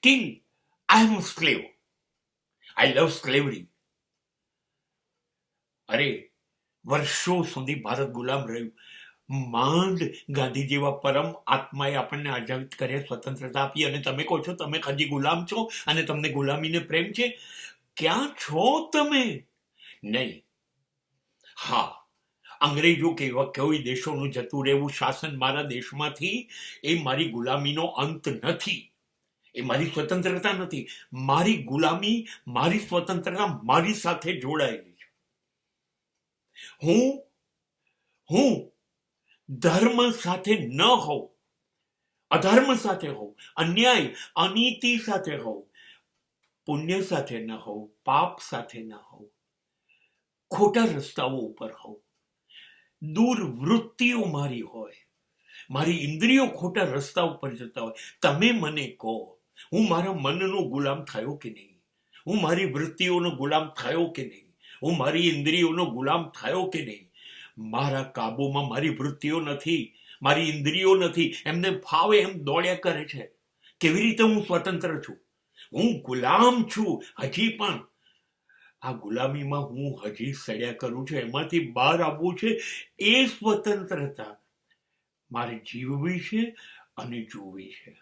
Steel I am slave. I love slavery. અરે વર્ષો સુધી ભારત ગુલામ રહ્યું. માંડ ગાંધી જેવા પરમ આત્માએ આપણને આઝાદ કર્યા, સ્વતંત્રતા આપી, અને તમે કહો છો તમે હજી ગુલામ છો અને તમને ગુલામીને પ્રેમ છે? ક્યાં છો તમે? નહીં. હા, અંગ્રેજો કેવા કોઈ દેશોનું જતું રહેવું શાસન મારા દેશમાંથી એ મારી ગુલામીનો અંત નથી, એ મારી સ્વતંત્રતા નથી. મારી ગુલામી, મારી સ્વતંત્રતા મારી સાથે જોડાયેલી છે. હું ધર્મ સાથે ન હોઉં, અધર્મ સાથે હોઉં, અન્યાય અનીતિ સાથે હોઉં, પુણ્ય સાથે ન હોઉં, પાપ સાથે ન હોઉં, ખોટા રસ્તાઓ ઉપર હોઉં, દુર્વૃત્તિઓ મારી હોય, મારી ઇન્દ્રિયો ખોટા રસ્તા ઉપર જતા હોય, તમે મને કહો હું મારા મનનો ગુલામ થયો કે નહીં? હું મારી વૃત્તિઓનો ગુલામ થયો કે નહીં? હું મારી ઇન્દ્રિયોનો ગુલામ થયો કે નહીં? મારા કાબુમાં મારી વૃત્તિઓ નથી, મારી ઇન્દ્રિયો નથી, એમને ફાવે એમ દોડ્યા કરે છે. કેવી રીતે હું સ્વતંત્ર છું? હું ગુલામ છું હજી પણ. આ ગુલામીમાં હું હજી સડ્યા કરું છું. એમાંથી બહાર આવવું છે. એ સ્વતંત્રતા મારે જીવવી છે અને જોવી છે.